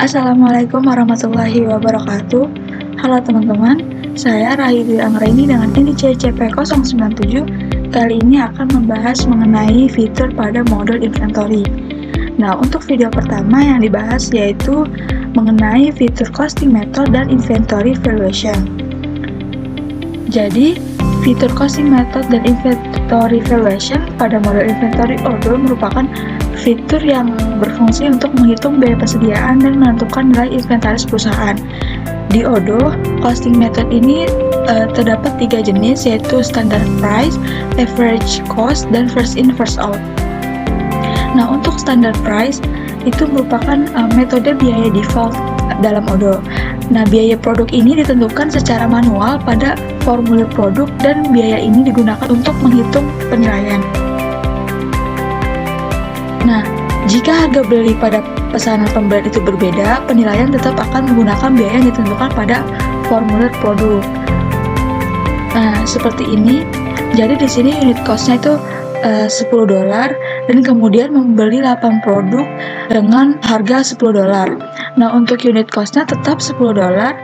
Assalamualaikum warahmatullahi wabarakatuh. Halo teman-teman, saya Rahidwi Anggraini dengan NIC CP097. Kali ini akan membahas mengenai fitur pada modul inventory. Nah, untuk video pertama yang dibahas yaitu mengenai fitur costing method dan inventory valuation. Jadi, fitur costing method dan inventory valuation pada model inventory order merupakan fitur yang berfungsi untuk menghitung biaya persediaan dan menentukan nilai inventaris perusahaan. Di Odoo, costing method ini terdapat 3 jenis, yaitu standard price, average cost, dan first in first out. Nah, untuk standard price itu merupakan metode biaya default dalam Odoo. Nah, biaya produk ini ditentukan secara manual pada formulir produk dan biaya ini digunakan untuk menghitung penilaian. Nah, jika harga beli pada pesanan pembelian itu berbeda, penilaian tetap akan menggunakan biaya yang ditentukan pada formulir produk. Nah, seperti ini. Jadi di sini unit cost-nya itu $10 dan kemudian membeli 8 produk dengan harga $10. Nah, untuk unit cost-nya tetap $10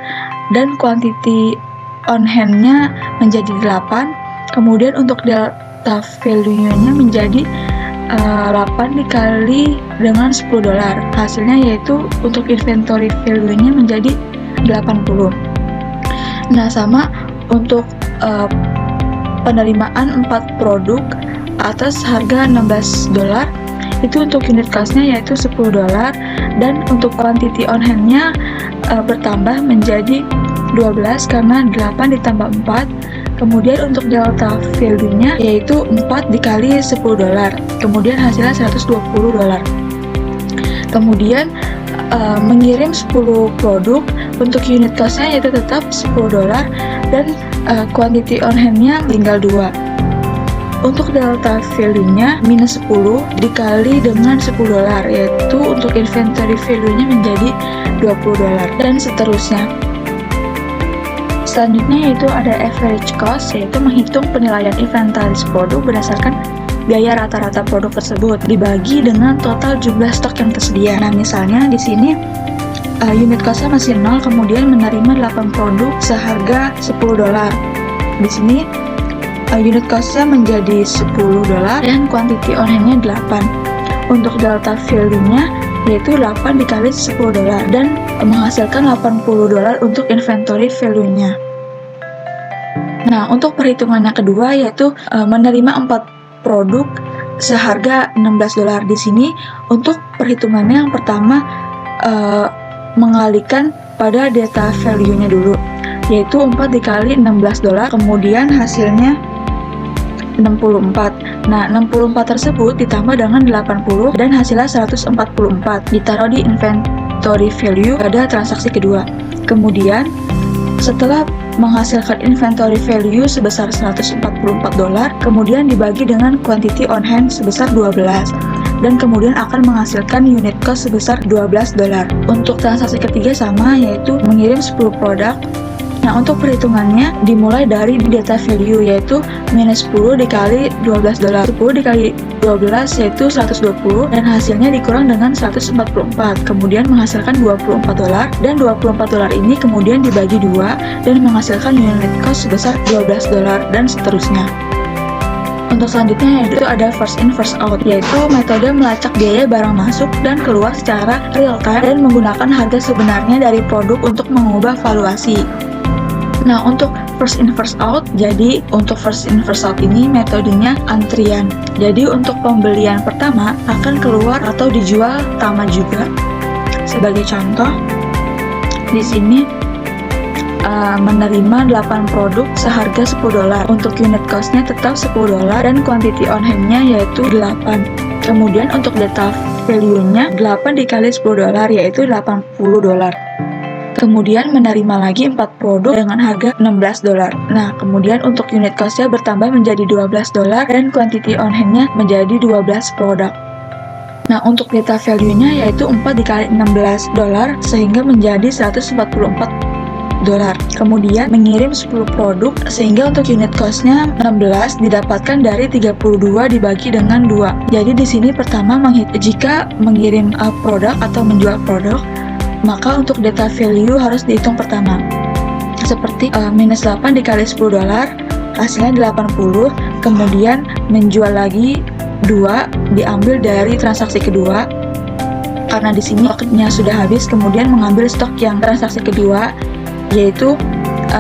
dan quantity on hand-nya menjadi 8. Kemudian untuk delta value-nya menjadi 8 dikali dengan $10. Hasilnya yaitu untuk inventory value-nya menjadi 80. Nah, sama untuk penerimaan 4 produk atas harga $16, itu untuk unit cost-nya yaitu $10 dan untuk quantity on hand-nya bertambah menjadi 12 karena 8 ditambah 4. Kemudian untuk delta value-nya yaitu 4 dikali $10. Kemudian hasilnya $120. Kemudian mengirim 10 produk, untuk unit cost-nya yaitu tetap $10 dan quantity on hand-nya tinggal 2. Untuk delta value-nya minus 10 dikali dengan $10, yaitu untuk inventory value-nya menjadi $20 dan seterusnya. Selanjutnya yaitu ada average cost, yaitu menghitung penilaian inventaris produk berdasarkan biaya rata-rata produk tersebut dibagi dengan total jumlah stok yang tersedia. Nah, misalnya di sini unit cost-nya masih 0, kemudian menerima 8 produk seharga $10. Di sini unit cost-nya menjadi $10 dan quantity on hand-nya 8. Untuk delta value-nya yaitu 8 dikali $10 dan menghasilkan $80 untuk inventory value-nya. Nah, untuk perhitungan yang kedua yaitu menerima 4 produk seharga $16. Di sini untuk perhitungannya yang pertama mengalihkan pada data value-nya dulu, yaitu 4 dikali $16, kemudian hasilnya 64. Nah, 64 tersebut ditambah dengan 80 dan hasilnya 144 ditaruh di inventory value pada transaksi kedua. Kemudian setelah menghasilkan inventory value sebesar $144, kemudian dibagi dengan quantity on hand sebesar 12 dan kemudian akan menghasilkan unit cost sebesar $12. Untuk transaksi ketiga sama, yaitu mengirim 10 produk. Nah, untuk perhitungannya dimulai dari data value yaitu minus 10 dikali $12. 10 dikali 12 yaitu 120 dan hasilnya dikurang dengan 144, kemudian menghasilkan $24 dan $24 ini kemudian dibagi 2 dan menghasilkan unit cost sebesar $12 dan seterusnya. Untuk selanjutnya yaitu ada first in first out, yaitu metode melacak biaya barang masuk dan keluar secara real time dan menggunakan harga sebenarnya dari produk untuk mengubah valuasi. Nah, untuk first in first out, jadi untuk first in first out ini metodenya antrian. Jadi untuk pembelian pertama akan keluar atau dijual sama juga. Sebagai contoh, di sini menerima 8 produk seharga $10. Untuk unit cost-nya tetap $10 dan quantity on hand-nya yaitu 8. Kemudian untuk data value-nya 8 dikali $10 yaitu $80. Kemudian menerima lagi 4 produk dengan harga $16. Nah, kemudian untuk unit cost-nya bertambah menjadi $12 dan quantity on hand-nya menjadi 12 produk. Nah, untuk data value-nya yaitu 4 dikali $16 sehingga menjadi $144. Kemudian mengirim 10 produk sehingga untuk unit cost-nya 16 didapatkan dari 32 dibagi dengan 2. Jadi di sini pertama jika mengirim produk atau menjual produk maka untuk data value harus dihitung pertama. Seperti minus 8 dikali 10 dolar, hasilnya 80, kemudian menjual lagi 2, diambil dari transaksi kedua. Karena di sini stoknya sudah habis, kemudian mengambil stok yang transaksi kedua, yaitu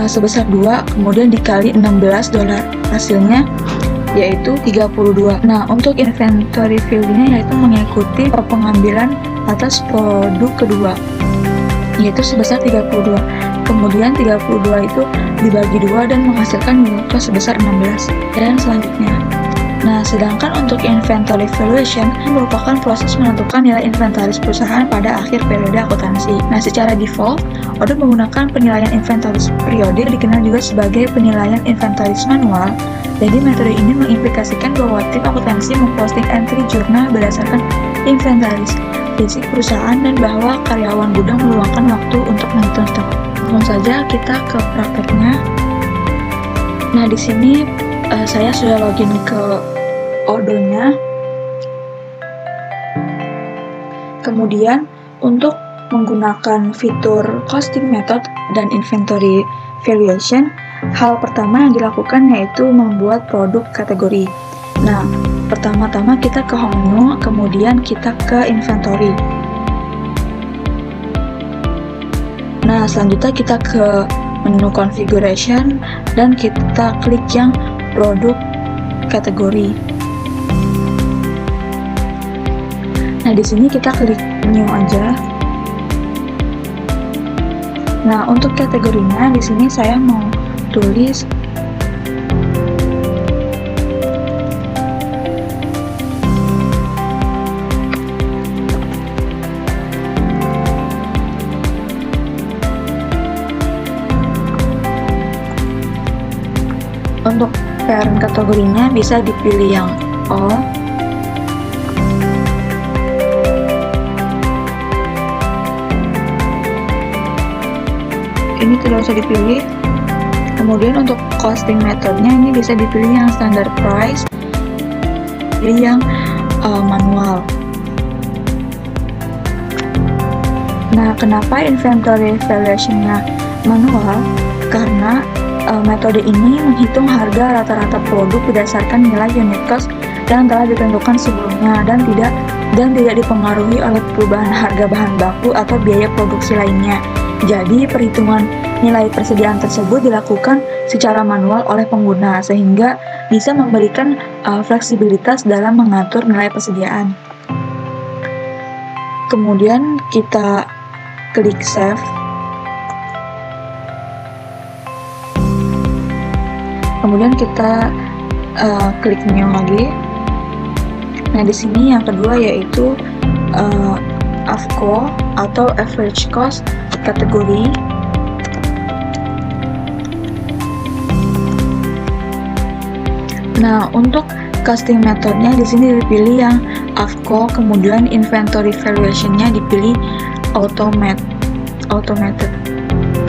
sebesar 2, kemudian dikali 16 dolar, hasilnya yaitu 32. Nah, untuk inventory value-nya yaitu mengikuti pengambilan atas produk kedua, yaitu sebesar 32. Kemudian 32 itu dibagi 2 dan menghasilkan unit cost sebesar 16. Dan selanjutnya, nah, sedangkan untuk inventory valuation merupakan proses menentukan nilai inventaris perusahaan pada akhir periode akuntansi. Nah, secara default, Odoo menggunakan penilaian inventaris periodik, dikenal juga sebagai penilaian inventaris manual. Jadi, metode ini mengimplikasikan bahwa tim akuntansi memposting entry jurnal berdasarkan inventaris fisik perusahaan dan bahwa karyawan gudang meluangkan waktu untuk menghitung stok. Langsung saja kita ke prakteknya. Nah, di sini saya sudah login ke Odoo-nya. Kemudian untuk menggunakan fitur costing method dan inventory valuation, hal pertama yang dilakukan yaitu membuat produk kategori. Nah, pertama-tama kita ke home menu, kemudian kita ke inventory. Nah, selanjutnya kita ke menu configuration dan kita klik yang produk kategori. Nah, di sini kita klik new aja. Nah, untuk kategorinya di sini saya mau tulis untuk parent kategorinya bisa dipilih yang all. Ini tidak usah dipilih. Kemudian untuk costing methodnya ini bisa dipilih yang standard price, pilih yang manual. Nah, kenapa inventory valuation-nya manual? Karena metode ini menghitung harga rata-rata produk berdasarkan nilai unit cost yang telah ditentukan sebelumnya dan tidak dipengaruhi oleh perubahan harga bahan baku atau biaya produksi lainnya. Jadi, perhitungan nilai persediaan tersebut dilakukan secara manual oleh pengguna, sehingga bisa memberikan fleksibilitas dalam mengatur nilai persediaan. Kemudian kita klik save. Kemudian kita klik new lagi. Nah, di sini yang kedua yaitu AFCO atau average cost kategori. Nah, untuk costing methodnya di sini dipilih yang AFCO, kemudian inventory valuation-nya dipilih automated.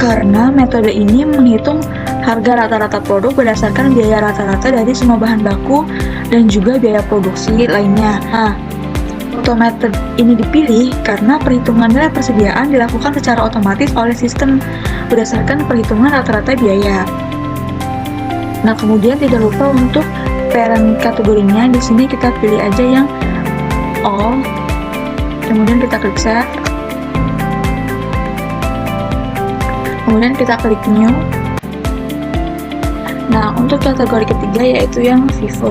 Karena metode ini menghitung harga rata-rata produk berdasarkan biaya rata-rata dari semua bahan baku dan juga biaya produksi lainnya. Nah, automated ini dipilih karena perhitungan nilai persediaan dilakukan secara otomatis oleh sistem berdasarkan perhitungan rata-rata biaya. Nah, kemudian tidak lupa untuk parent kategorinya, di sini kita pilih aja yang all. Kemudian kita klik save. Kemudian kita klik new. Nah, untuk kategori ketiga yaitu yang FIFO.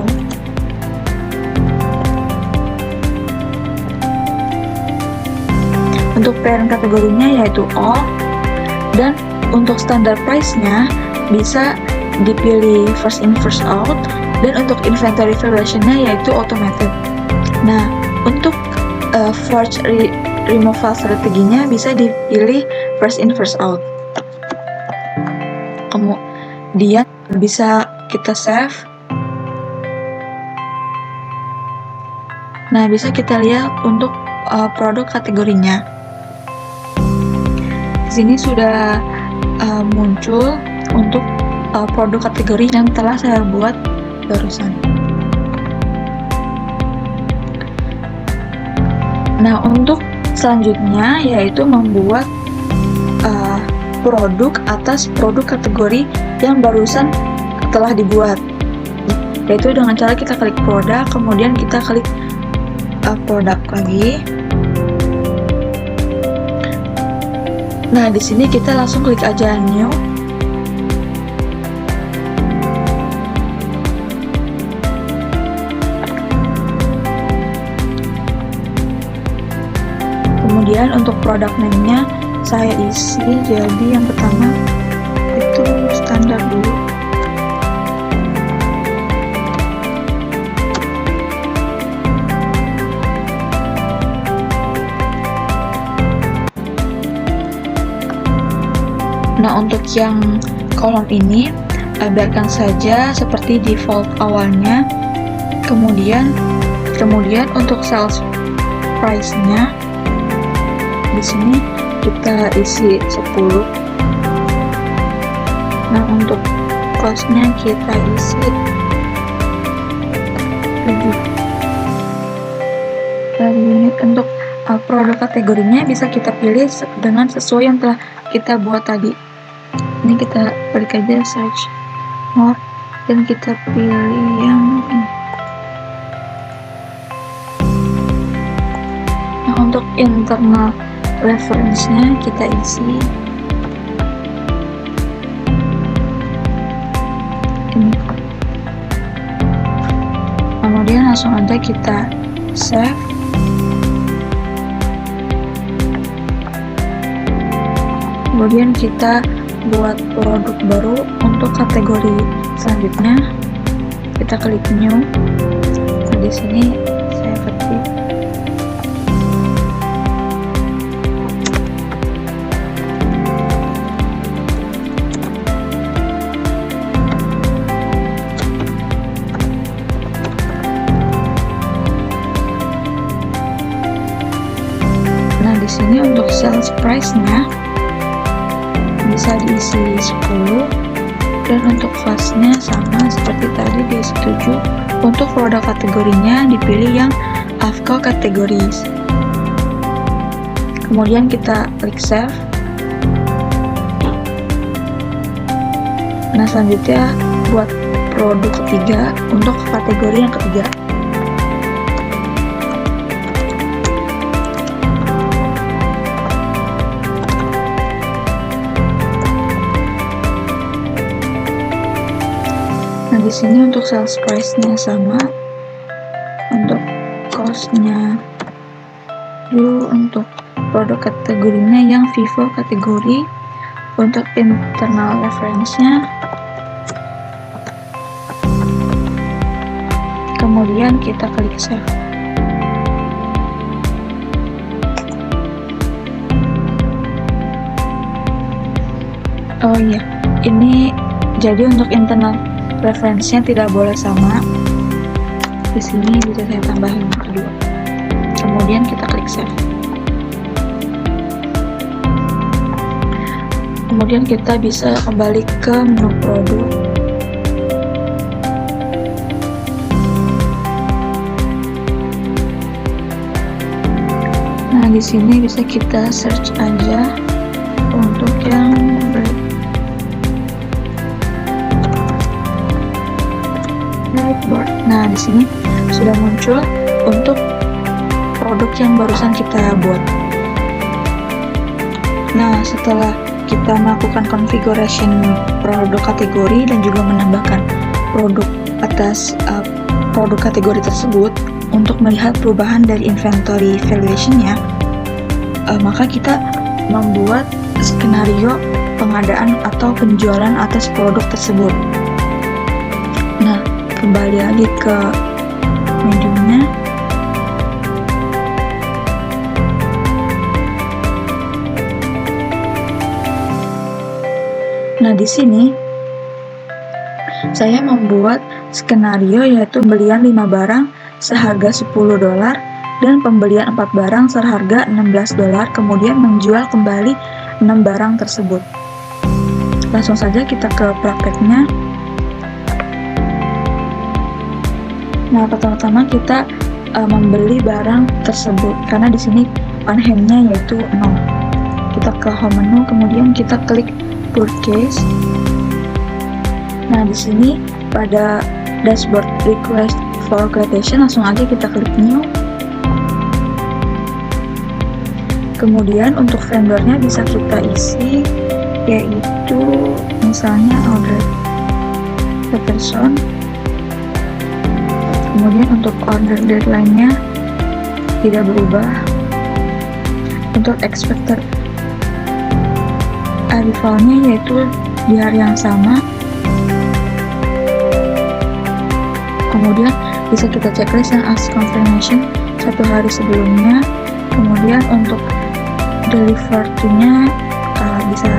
Untuk parent kategorinya yaitu all, dan untuk standard price-nya bisa dipilih first in first out, dan untuk inventory valuation-nya yaitu automated. Nah, untuk forge removal strateginya bisa dipilih first in first out. Kemudian bisa kita save. Nah, bisa kita lihat untuk produk kategorinya. Di sini sudah muncul untuk produk kategori yang telah saya buat barusan. Nah, untuk selanjutnya yaitu membuat produk atas produk kategori yang barusan telah dibuat, yaitu dengan cara kita klik produk, kemudian kita klik produk lagi. Nah, di sini kita langsung klik aja new. Kemudian untuk produk name-nya saya isi, jadi yang pertama itu standar dulu. Nah, untuk yang kolom ini biarkan saja seperti default awalnya. Kemudian untuk sales price-nya di sini kita isi 10. Nah, untuk cost-nya kita isi 7 per unit. Untuk produk kategorinya bisa kita pilih dengan sesuai yang telah kita buat tadi. Ini kita klik aja search more dan kita pilih yang ini. Nah, untuk internal reference-nya kita isi ini. Kemudian langsung aja kita save. Kemudian kita buat produk baru untuk kategori selanjutnya. Kita klik new. Nah, di sini saya ketik sini untuk sales price-nya bisa diisi 10 dan untuk cost-nya sama seperti tadi diisi 7. Untuk produk kategorinya dipilih yang AFCO categories. Kemudian kita klik save. Nah, selanjutnya buat produk ketiga untuk kategori yang ketiga. Nah, di sini untuk sales price-nya sama, untuk cost-nya dulu, untuk produk kategorinya yang Vivo kategori, untuk internal reference-nya, kemudian kita klik save. Oh iya, ini jadi untuk internal referensinya tidak boleh sama. Di sini bisa saya tambahin kedua. Kemudian kita klik save. Kemudian kita bisa kembali ke menu produk. Nah, di sini bisa kita search aja untuk yang breadboard. Nah, di sini sudah muncul untuk produk yang barusan kita buat. Nah, setelah kita melakukan configuration produk kategori dan juga menambahkan produk atas produk kategori tersebut untuk melihat perubahan dari inventory valuation-nya, maka kita membuat skenario pengadaan atau penjualan atas produk tersebut. Nah, kembali lagi ke menunya. Nah, di sini saya membuat skenario yaitu pembelian 5 barang seharga $10 dan pembelian 4 barang seharga $16, kemudian menjual kembali 6 barang tersebut. Langsung saja kita ke prakteknya. Nah, pertama-tama kita membeli barang tersebut karena di sini on hand-nya yaitu 0. kita ke home menu, kemudian kita klik purchase. Nah, di sini pada dashboard request for quotation langsung aja kita klik new. Kemudian untuk vendornya bisa kita isi, yaitu misalnya Audrey Peterson. Kemudian untuk order deadline-nya tidak berubah. Untuk expected arrival-nya yaitu di hari yang sama. Kemudian bisa kita checklist yang as confirmation 1 hari sebelumnya. Kemudian untuk deliver to-nya bisa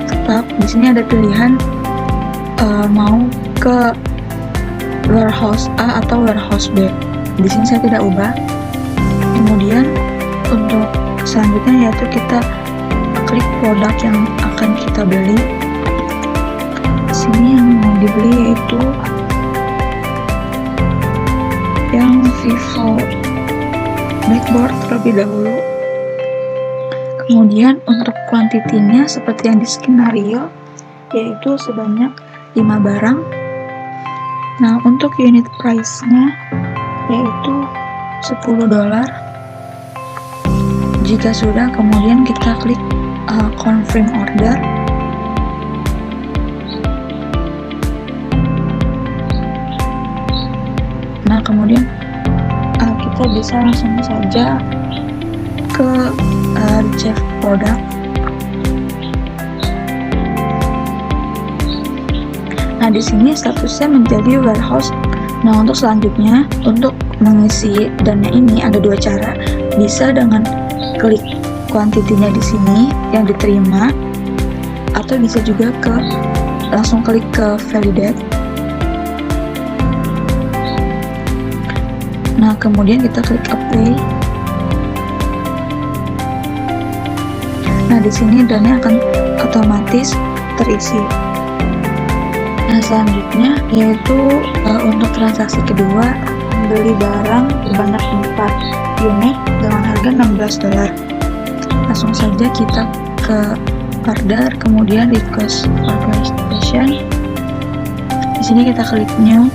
tetap. Di sini ada pilihan mau ke warehouse A atau warehouse B. Di sini saya tidak ubah. Kemudian untuk selanjutnya yaitu kita klik produk yang akan kita beli. Di sini yang mau dibeli yaitu yang Vivo Blackboard terlebih dahulu. Kemudian untuk kuantitinya seperti yang di skenario, yaitu sebanyak 5 barang. Nah, untuk unit price-nya yaitu $10. Jika sudah, kemudian kita klik confirm order. Nah, kemudian kita bisa langsung saja ke retrieve produk. Nah, di sini statusnya menjadi warehouse. Nah, untuk selanjutnya, untuk mengisi dana ini ada 2 cara. Bisa dengan klik kuantitinya di sini yang diterima, atau bisa juga langsung klik ke validate. Nah, kemudian kita klik apply. Nah, di sini dana akan otomatis terisi. Nah, selanjutnya yaitu untuk transaksi kedua, membeli barang sebanyak 4 unit dengan harga $16. Langsung saja kita ke order, kemudian request for quotation. Di sini kita klik new.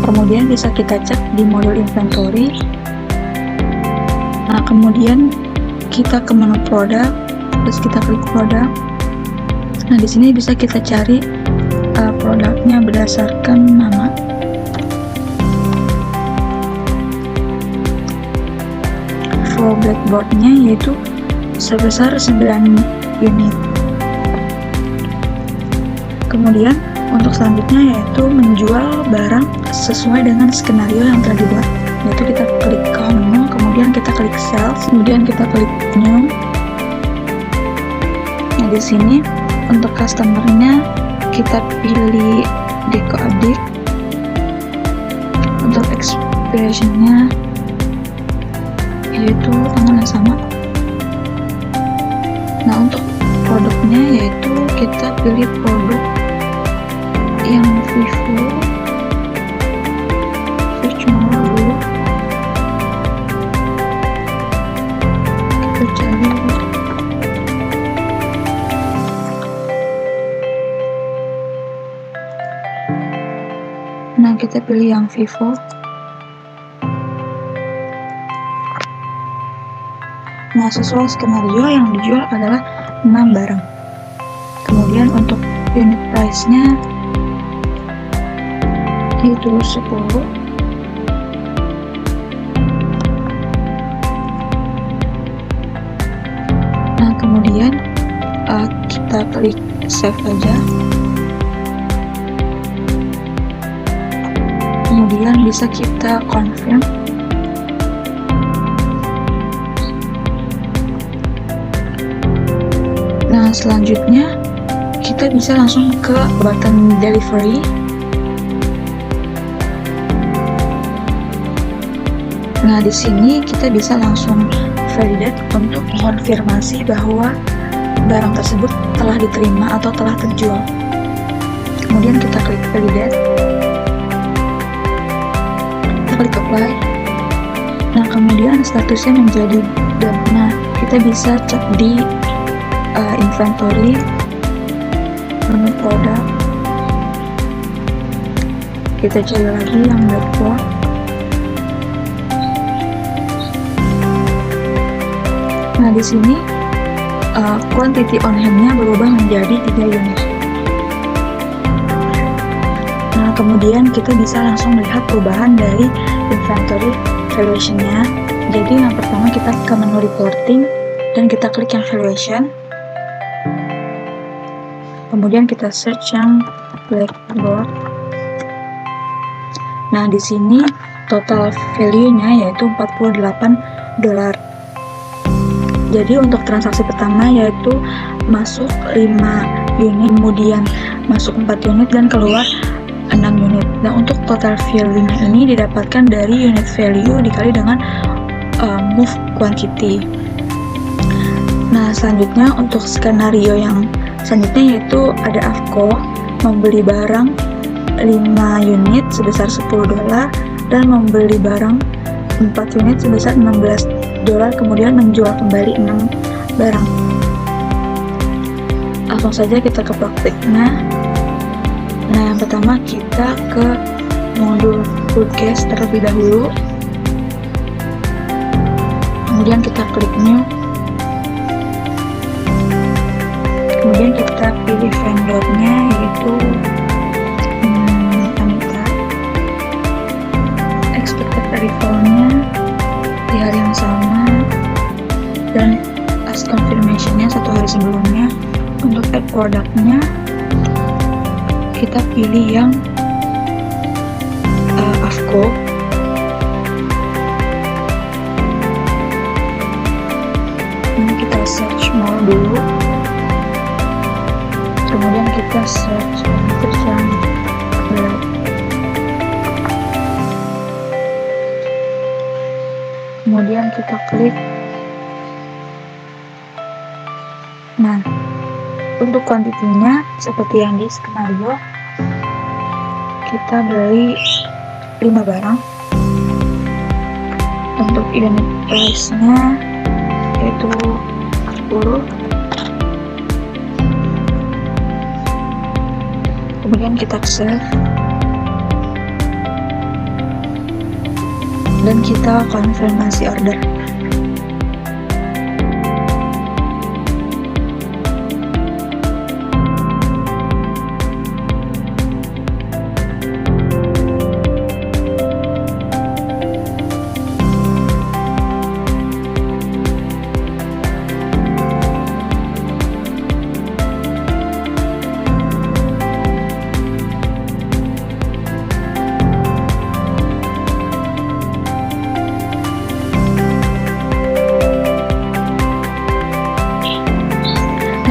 Kemudian bisa kita cek di modul inventory. Nah, kemudian kita ke menu produk, terus kita klik produk. Nah, di sini bisa kita cari produknya berdasarkan nama. For blackboardnya yaitu sebesar 9 unit. Kemudian untuk selanjutnya yaitu menjual barang sesuai dengan skenario yang telah dibuat. Yaitu kita klik ke home menu, kemudian kita klik sales, kemudian kita klik new. Nah, di sini untuk customernya kita pilih Deco Addict. Untuk expiration-nya yaitu tanggal yang sama. Nah, untuk produknya yaitu kita pilih produk yang Vivo search more dulu, kita cari. Nah, kita pilih yang Vivo. Nah, sesuai skenario yang dijual adalah 6 barang. Kemudian untuk unit price-nya itu 10. kita klik save aja. Kemudian bisa kita confirm. Nah, selanjutnya kita bisa langsung ke button delivery. Nah, di sini kita bisa langsung validate untuk mengonfirmasi bahwa barang tersebut telah diterima atau telah terjual. Kemudian kita klik validate. Kita klik apply. Nah, kemudian statusnya menjadi done. Nah, kita bisa cek di inventory, menu produk. Kita cari lagi yang network. Nah, di sini quantity on hand-nya berubah menjadi 3 unit. Nah, kemudian kita bisa langsung melihat perubahan dari inventory valuation-nya. Jadi yang pertama kita ke menu reporting dan kita klik yang valuation. Kemudian kita search yang blackboard. Nah, di sini total value-nya yaitu $48. Jadi untuk transaksi pertama yaitu masuk 5 unit, kemudian masuk 4 unit dan keluar 6 unit. Nah, untuk total value-nya ini didapatkan dari unit value dikali dengan move quantity. Nah, selanjutnya untuk skenario yang selanjutnya yaitu ada AFCO membeli barang 5 unit sebesar $10 dan membeli barang 4 unit sebesar $16, kemudian menjual kembali 6 barang. Langsung saja kita ke praktiknya. Nah, yang pertama kita ke modul forecast terlebih dahulu. Kemudian kita klik new. Kemudian kita pilih vendornya yaitu Anita. Expected arrival-nya di hari yang sama dan as confirmation-nya 1 hari sebelumnya. Untuk add product-nya kita pilih yang AFCO. Ini kita search more dulu. Kemudian kita search yang black. Kemudian kita klik. Nah, untuk kuantitinya seperti yang di skenario, kita beli 5 barang. Untuk unit price-nya yaitu 10. Kemudian kita save dan kita konfirmasi order.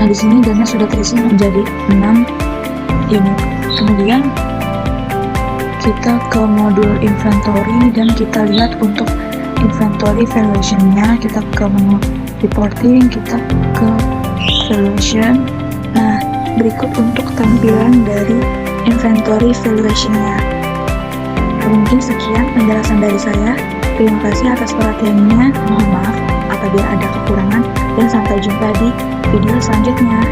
Nah, di sini dana sudah terisi menjadi 6 unit. Kemudian kita ke modul inventory dan kita lihat untuk inventory valuation-nya. Kita ke menu reporting, kita ke valuation. Nah, berikut untuk tampilan dari inventory valuation-nya. Mungkin sekian penjelasan dari saya. Terima kasih atas perhatiannya. Mohon maaf apabila ada kekurangan dan sampai jumpa di video selanjutnya.